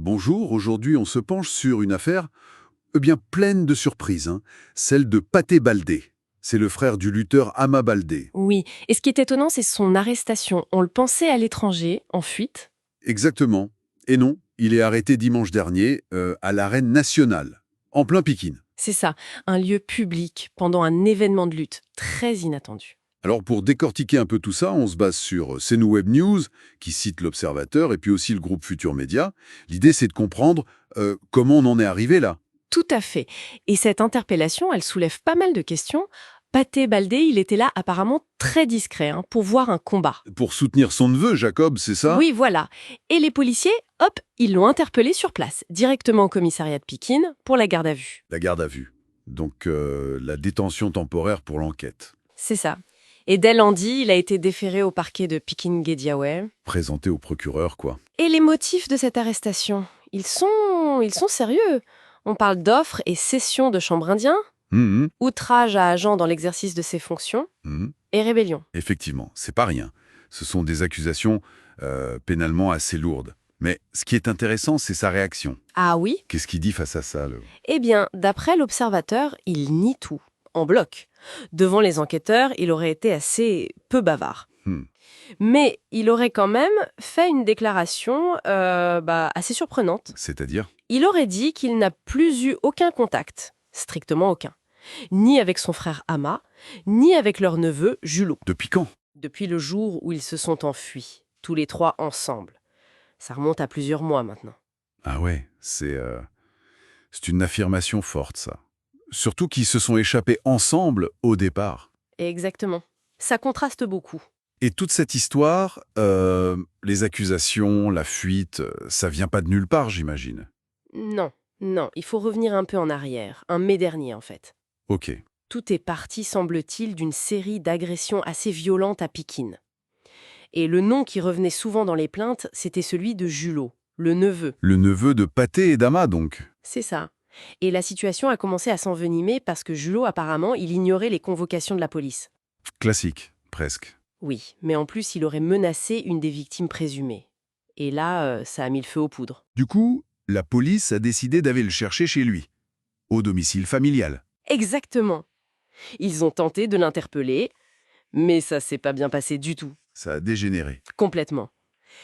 Bonjour, aujourd'hui on se penche sur une affaire bien pleine de surprises, celle de Pathé Baldé. C'est le frère du lutteur Ama Baldé. Oui, et ce qui est étonnant, c'est son arrestation. On le pensait à l'étranger, en fuite. Exactement. Et non, il est arrêté dimanche dernier à l'arène nationale, en plein Pikine. C'est ça, un lieu public, pendant un événement de lutte, très inattendu. Alors pour décortiquer un peu tout ça, on se base sur CNews Web News, qui cite l'Observateur, et puis aussi le groupe Futur Média. L'idée c'est de comprendre comment on en est arrivé là. Tout à fait. Et cette interpellation, elle soulève pas mal de questions. Pathé Baldé, il était là apparemment très discret, pour voir un combat. Pour soutenir son neveu, Jacob, c'est ça? Oui, voilà. Et les policiers, hop, ils l'ont interpellé sur place, directement au commissariat de Pikine, pour la garde à vue. La garde à vue. Donc la détention temporaire pour l'enquête. C'est ça. Et dès lundi, il a été déféré au parquet de Pikine-Guédiawaye. Présenté au procureur, quoi. Et les motifs de cette arrestation, ils sont sérieux. On parle d'offres et cession de chambre indien, Mhm, outrage à agent dans l'exercice de ses fonctions mhm. et rébellion. Effectivement, c'est pas rien. Ce sont des accusations pénalement assez lourdes. Mais ce qui est intéressant, c'est sa réaction. Ah oui? Qu'est-ce qu'il dit face à ça, Eh bien, d'après l'Observateur, il nie tout, en bloc. Devant les enquêteurs, il aurait été assez peu bavard. Hmm. Mais il aurait quand même fait une déclaration assez surprenante. C'est-à-dire? Il aurait dit qu'il n'a plus eu aucun contact, strictement aucun, ni avec son frère Ama, ni avec leur neveu Julot, Depuis quand? depuis le jour où ils se sont enfuis, tous les trois ensemble. Ça remonte à plusieurs mois maintenant. Ah ouais, c'est une affirmation forte, ça. Surtout qu'ils se sont échappés ensemble au départ. Exactement. Ça contraste beaucoup. Et toute cette histoire, les accusations, la fuite, ça vient pas de nulle part, j'imagine. Non, non, il faut revenir un peu en arrière, un mai dernier en fait. Ok. Tout est parti, semble-t-il, d'une série d'agressions assez violentes à Pikine. Et le nom qui revenait souvent dans les plaintes, c'était celui de Julot, le neveu. Le neveu de Pathé et d'Ama, donc. C'est ça. Et la situation a commencé à s'envenimer parce que Julot, apparemment, il ignorait les convocations de la police. Classique, presque. Oui, mais en plus, il aurait menacé une des victimes présumées. Et là, ça a mis le feu aux poudres. Du coup, la police a décidé d'aller le chercher chez lui, au domicile familial. Exactement. Ils ont tenté de l'interpeller, mais ça s'est pas bien passé du tout. Ça a dégénéré. Complètement.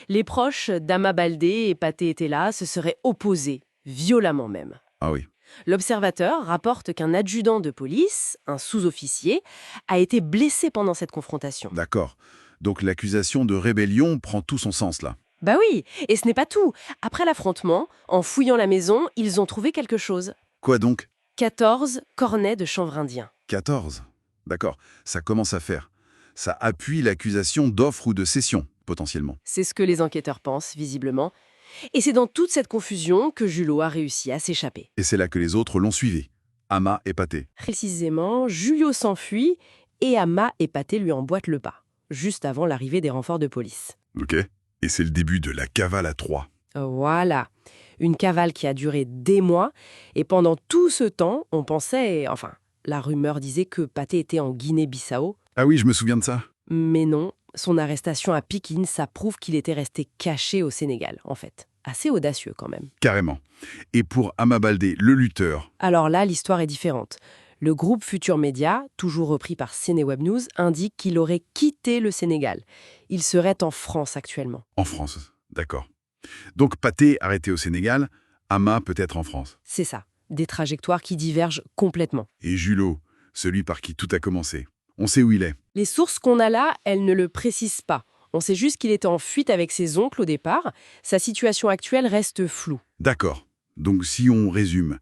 Les proches d'Ama Baldé et Pathé Etela se seraient opposés, violemment même. Ah oui. L'Observateur rapporte qu'un adjudant de police, un sous-officier, a été blessé pendant cette confrontation. D'accord. Donc l'accusation de rébellion prend tout son sens là. Bah oui, et ce n'est pas tout. Après l'affrontement, en fouillant la maison, ils ont trouvé quelque chose. Quoi donc? 14 cornets de chanvre indien. 14. D'accord. Ça commence à faire. Ça appuie l'accusation d'offre ou de cession, potentiellement. C'est ce que les enquêteurs pensent, visiblement. Et c'est dans toute cette confusion que Julot a réussi à s'échapper. Et c'est là que les autres l'ont suivi. Ama et Pathé. Précisément, Julio s'enfuit et Ama et Pathé lui emboîtent le pas, juste avant l'arrivée des renforts de police. Ok. Et c'est le début de la cavale à 3. Voilà, une cavale qui a duré des mois, et pendant tout ce temps, on pensait, enfin, la rumeur disait que Pathé était en Guinée-Bissau, Ah oui, je me souviens de ça. mais non, son arrestation à Pikine, ça prouve qu'il était resté caché au Sénégal, en fait. Assez audacieux quand même. Carrément. Et pour Ama Baldé, le lutteur, Alors là, l'histoire est différente. Le groupe Futur Média, toujours repris par CNews News, indique qu'il aurait quitté le Sénégal. Il serait en France actuellement. en France. D'accord. Donc Pathé arrêté au Sénégal, Ama peut-être en France. C'est ça, des trajectoires qui divergent complètement. Et Julot, celui par qui tout a commencé. On sait où il est. Les sources qu'on a là, elles ne le précisent pas. On sait juste qu'il était en fuite avec ses oncles au départ. Sa situation actuelle reste floue. D'accord. Donc si on résume,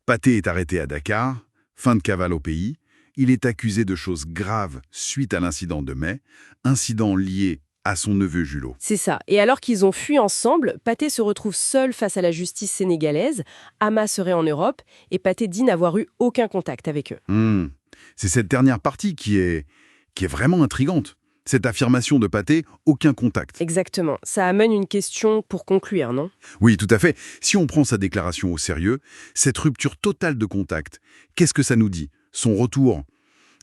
Pathé est arrêté à Dakar, fin de cavale au pays. Il est accusé de choses graves suite à l'incident de mai, incident lié à son neveu Julot. C'est ça. Et alors qu'ils ont fui ensemble, Pathé se retrouve seul face à la justice sénégalaise. Ama serait en Europe et Pathé dit n'avoir eu aucun contact avec eux. C'est cette dernière partie qui est vraiment intrigante. Cette affirmation de Pathé, aucun contact. Exactement. Ça amène une question pour conclure, non? Oui, tout à fait. Si on prend sa déclaration au sérieux, cette rupture totale de contact, qu'est-ce que ça nous dit? Son retour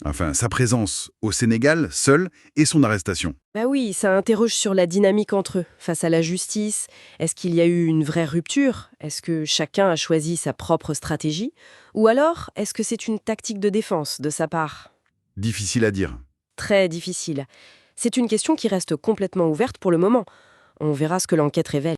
Enfin, sa présence au Sénégal, seule, et son arrestation. Bah oui, ça interroge sur la dynamique entre eux, face à la justice. Est-ce qu'il y a eu une vraie rupture? Est-ce que chacun a choisi sa propre stratégie? Ou alors, est-ce que c'est une tactique de défense de sa part? Difficile à dire. Très difficile. C'est une question qui reste complètement ouverte pour le moment. On verra ce que l'enquête révèle.